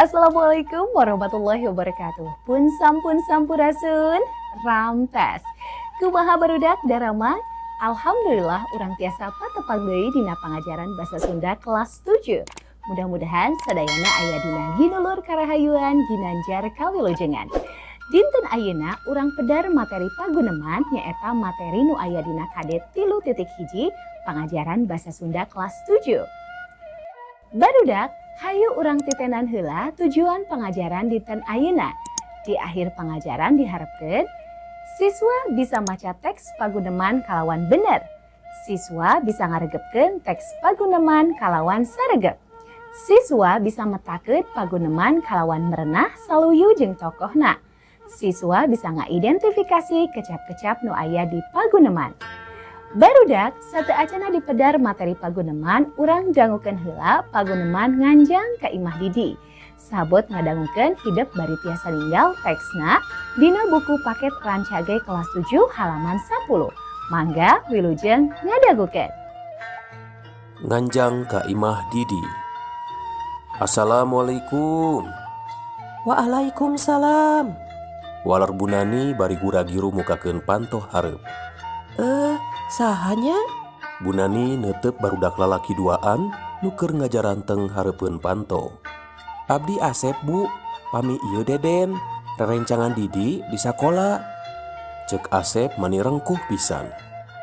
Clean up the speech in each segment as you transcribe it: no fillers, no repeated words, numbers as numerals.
Assalamualaikum warahmatullahi wabarakatuh. Pun sampurasun, ramtes. Kumaha barudak darama? Alhamdulillah urang tiasa patepang deui dina pangajaran basa Sunda kelas 7. Mudah-mudahan sadayana aya dina ginulur karahayuan ginanjar kawilujengan. Dinten ayeuna urang pedar materi paguneman nyaeta materi nu aya dina KD 3.1 pangajaran basa Sunda kelas 7. Barudak, hayu urang titenan heula tujuan pengajaran dinten ayeuna. Di akhir pengajaran diharapkeun siswa bisa maca teks paguneman kalawan bener. Siswa bisa ngaregepkeun teks paguneman kalawan saregep. Siswa bisa metakeun paguneman kalawan merenah saluyu jeung tokohna. Siswa bisa ngaidentifikasi kecap-kecap nu aya di paguneman. Barudak, sateacana dipedar materi paguneman, urang dangukeun heula paguneman nganjang ka Imah Didi. Sabot ngadangukeun hideuk bari tiasa ninggal teksna dina buku paket Rancage kelas 7 halaman 10. Mangga wilujeng ngadangukeun. Nganjang ka Imah Didi. Assalamualaikum. Waalaikumsalam. Walar Bunani bari gura-giru mukakeun pantoh hareup. Sahanya? Bunani neuteup barudak lalaki duaan nu keur ngajaranteng hareupeun panto. Abdi Asep, Bu. Pami ieu Deden, rerencangan Didi di sakola. Ceuk Asep mani rengkuh pisan.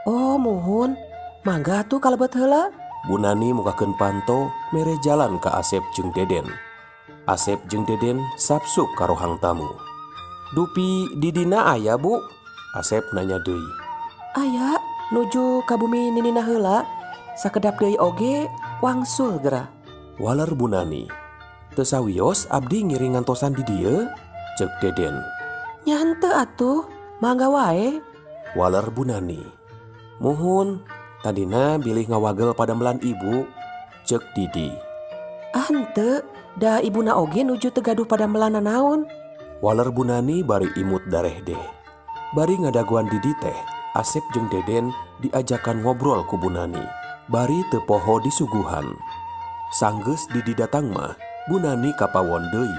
Oh muhun, mangga atuh kalebet heula. Bunani mukakeun panto mere jalan ka Asep jeung Deden. Asep jeung Deden sapsup ka rohang tamu. Dupi Didina aya, Bu? Asep nanya deui. Aya nuju ka bumi ninina heula, sakedap deui oge wangsul geura. Waler Bunani. Teu sawios abdi ngiring ngantosan di dieu? Ceuk Deden. Nya henteu atuh, mangga wae. Waler Bunani. Muhun, tadina bilih ngawagel padamelan ibu. Ceuk Didi. Henteu, da ibuna oge nuju teu gaduh padamelan nanaon. Waler Bunani bari imut dareh deh. Bari ngadaguan Didi teh, Asep jeung Deden diajakan ngobrol ku Bunani. Bari teu poho disuguhan. Sanggeus Didi datang mah, Bunani kapawon deui.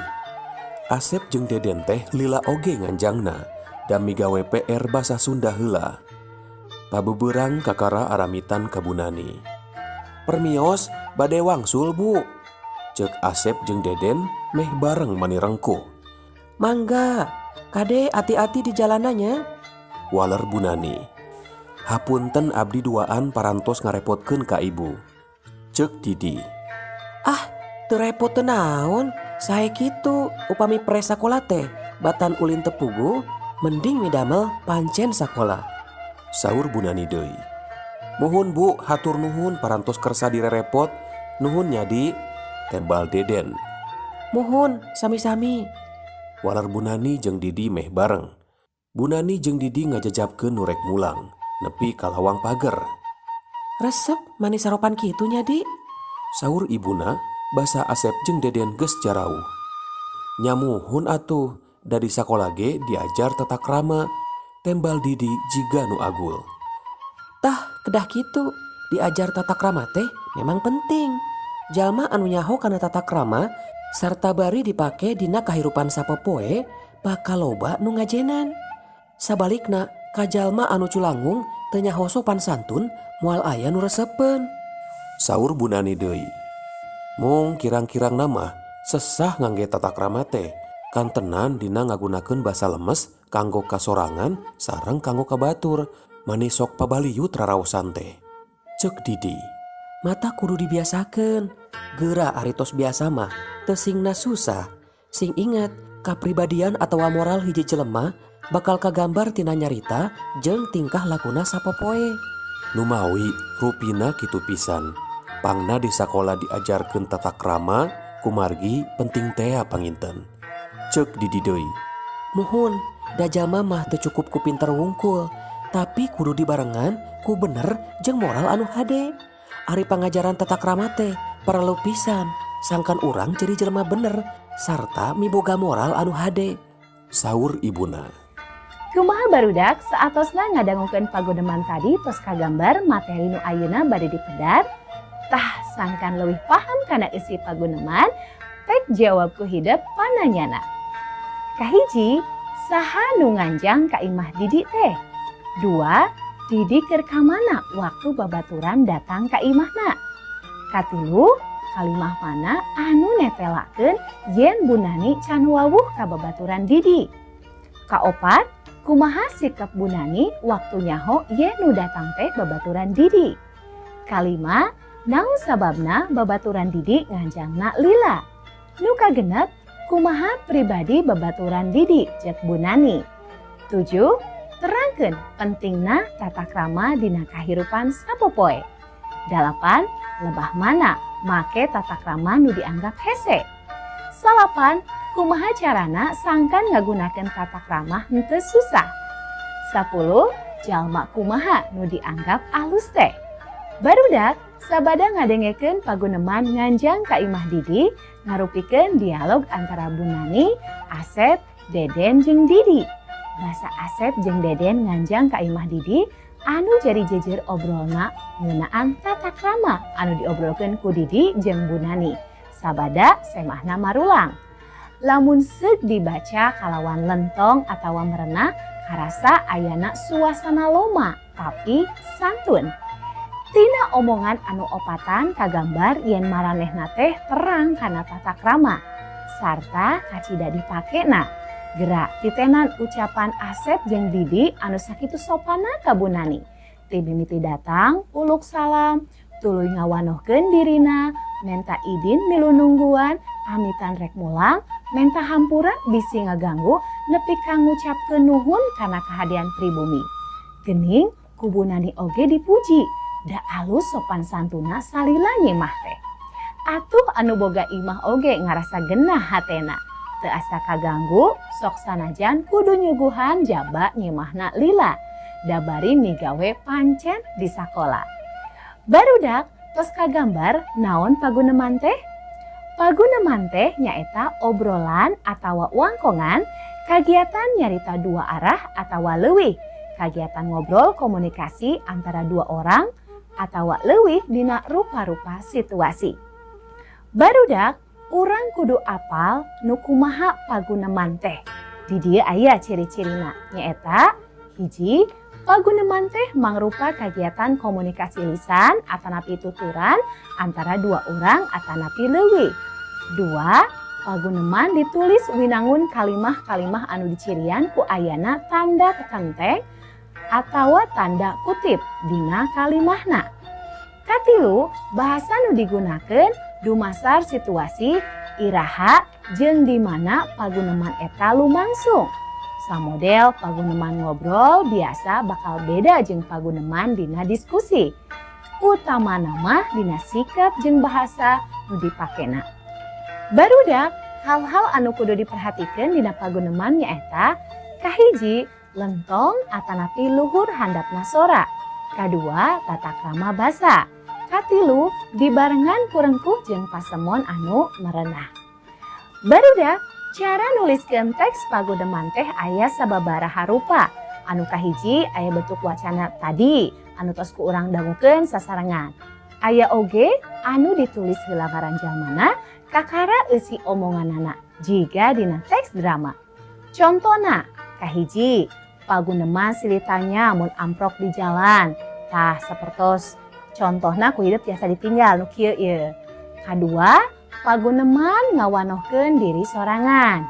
Asep jeung Deden teh lila oge nganjangna da migawe PR basa Sunda heula. Pabebeurang kakara aramitan ka Bunani. Permios bade wangsul, Bu. Ceuk Asep jeung Deden meh bareng mani rengkuh. Mangga, kade hati-hati di jalananya. Waler Bunani. Hapunten abdi duaan parantos ngarepotkeun ka ibu. Ceuk Didi. Teu repot teu naon, sae kitu upami pre sakola teh batan ulin tepugu, mending midamel pancen sakola. Saur Bunani deui. Muhun, Bu, hatur nuhun parantos kersa direrepot. Nuhun nyadi, tembal Deden. Muhun, sami-sami. Waler Bunani jeung Didi meh bareng. Bunani jeung Didi ngajajabkeun nurek mulang, nepi ka lawang pager. Resep manis saropan kitu nya, Di. Saur ibuna, basa Asep jeung Deden geus jarauh. Nyamuhun atuh, da di sakola ge diajar tata krama. Tembal Didi jiga nu agul. Tah, kedah kitu, diajar tata krama teh memang penting. Jalma anu nyaho kana tata krama sarta bari dipake dina kahirupan sapopoe bakal loba nu ngajenan. Sabalikna, kajalma anu culangung teu nyaho sopan santun moal aya nu resepen. Saur Bunani deui. Mung kirang-kirang nama sesah ngangge tata krama teh kantenan dina ngagunakeun basa lemes kanggo kasorangan sareng kanggo kabatur mani sok pabaliut raraosan teh. Ceuk Didi. Mata kudu dibiasakeun. Geura aritos biasa mah teu singna susah. Sing ingat, kapribadian atawa moral hiji jelema bakal kagambar tina nyarita jeung tingkah lakuna sapopoe. Nu mawi rupina kitu pisan. Pangna di sakola diajarkeun tata krama, kumargi penting tea panginten. Ceuk Didi deui. Muhun, da jalma mah teu cukup ku pinter wungkul, tapi kudu dibarengan ku bener jeung moral anu hade. Ari pangajaran tata krama teh perlu pisan sangkan urang jadi jelema bener sarta miboga moral anu hade. Saur ibuna. Kumaha barudak saatosna ngadangukeun paguneman tadi tos kagambar materi nu ayeuna bade dipedar? Tah sangkan leuwih paham kana isi paguneman, tek jawab ku hideep pananyana. Kahiji, saha nu nganjang ka imah Didi teh? 2, Didi keur ka mana waktu babaturan datang ka imahna? Katilu, kalimah mana anu netelakeun yen Bu Nani can wawuh ka babaturan Didi? Kaopat, kumaha sikap Bu Nani waktu nyaho yen nu datang teh babaturan Didi? Kalima, naon sababna babaturan Didi nganjangna lila? Nu kagenep, kumaha pribadi babaturan Didi cek Bu Nani? 7, terangkeun pentingna tata krama dina kahirupan sapopoe. 8, lebah mana make tata krama nu dianggap hese? 8, kumaha carana sangkan ngagunakeun tata krama henteu susah? 10, jalma kumaha nu dianggap alus teh? Barudak sabada ngadengekeun paguneman nganjang ka imah Didi ngarupikeun dialog antara Bu Nani, Asep, Deden jeung Didi. Basa Asep jeung Deden nganjang ka imah Didi anu jadi jejer obrolna ngeunaan tata krama anu diobrolkeun ku Didi jeung Bu Nani. Sabada semahna marulang. Lamun seug dibaca kalawan lentong atawa merenah karasa ayana suasana loma tapi santun. Tina omongan anu opatan kagambar yen maranehna teh terang kana tata krama sarta kacida dipakena. Gerak titenan ucapan Asep jeung Didi anu sakitu sopana ka Bu Nani. Ti mimiti datang uluk salam, tuluy ngawanohkeun dirina, menta idin milu nungguan, amitan rek mulang, menta hampura bisi ngaganggu nepi ka ngucapkeun nuhun kana kahadian pribumi. Geuning ku Bu Nani oge dipuji. Da alus sopan santuna salila nyemah teh. Atuh anu boga imah oge ngarasa genah hatena. Teu asa kaganggu sok sanajan kudu nyuguhan jaba nyemahna lila. Da bari migawe pancen di sakola. Barudak tos kagambar naon paguneman teh? Paguneman teh nyaeta obrolan atawa wangkongan kagiatan nyarita dua arah atawa leuwih. Kagiatan ngobrol komunikasi antara dua orang atawa leuwih dina rupa-rupa situasi. Barudak urang kudu apal nu kumaha paguneman teh. Di dieu aya ciri-cirina nyaeta hiji, paguneman teh mangrupa kagiatan komunikasi lisan atanapi tuturan antara dua orang atanapi leuwih. 2, paguneman ditulis winangun kalimah-kalimah anu dicirian ku ayana tanda kekenteng atawa tanda kutip dina kalimahna. Katilu, bahasa nu digunakeun dumasar situasi iraha jeung di mana paguneman eta lumangsung. Samodel paguneman ngobrol biasa bakal beda jeung paguneman dina diskusi. Utamana mah dina sikap jeung bahasa nu dipakena. Barudak hal-hal anu kudu diperhatikeun dina paguneman nyaeta kahiji, lentong atanapi luhur handapna sora. Kadua, tata krama basa. Katilu, dibarengan kurengkuh jeung pasemon anu merenah. Barudak, cara nuliskeun teks paguneman teh aya sababaraha rupa. Anu kahiji aya bentuk wacana tadi, anu tos ku urang dangukeun sasarengan. Aya oge anu ditulis heula ngaran jalmana kakara eusi omonganana jiga dina teks drama. Contona, kahiji, paguneman silitanya mun amprok di jalan. Tah sapertos contohna ku hideep tiasa ditinggal nu kieu ieu. Kadua, paguneman ngawanohkeun diri sorangan.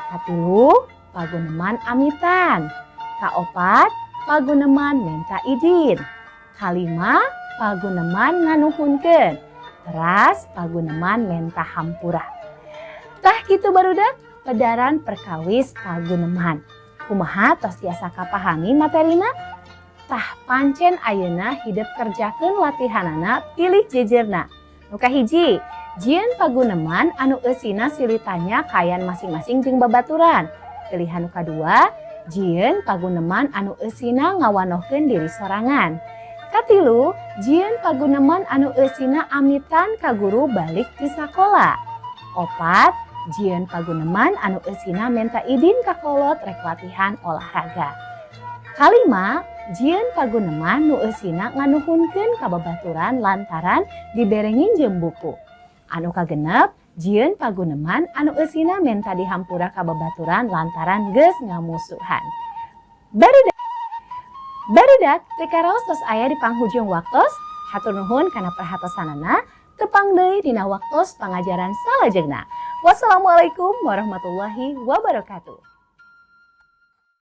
Katilu, paguneman amitan. Kaopat, paguneman menta idin. Kalima, paguneman nganuhunkeun. Teras, paguneman menta hampura. Tah kitu barudak pedaran perkawis paguneman. Kumaha tos tiasa kapahami materina? Tah pancen ayeuna hideep kerjakeun latihanana pilih jejerna. Nu kahiji, jieun paguneman anu eusina silitanya kayan masing-masing jeung babaturan. Pilihan nu kadua, jieun paguneman anu eusina ngawanohkeun diri sorangan. Katilu, jieun paguneman anu eusina amitan ka guru balik di sakola. Opat, jieun paguneman anu eusina menta idin ka kolot rek latihan olahraga. Kalima, jieun paguneman nu eusina nganuhunkeun ka babaturan lantaran diberengin jeung buku. Anu kagenep, jieun paguneman anu eusina menta dihampura ka babaturan lantaran geus ngamusuhan. Barudak teu karaos tos aya di panghujung waktos. Hatur nuhun kana perhatosanana. Tepang deui dina waktos pangajaran salajengna. Wassalamualaikum warahmatullahi wabarakatuh.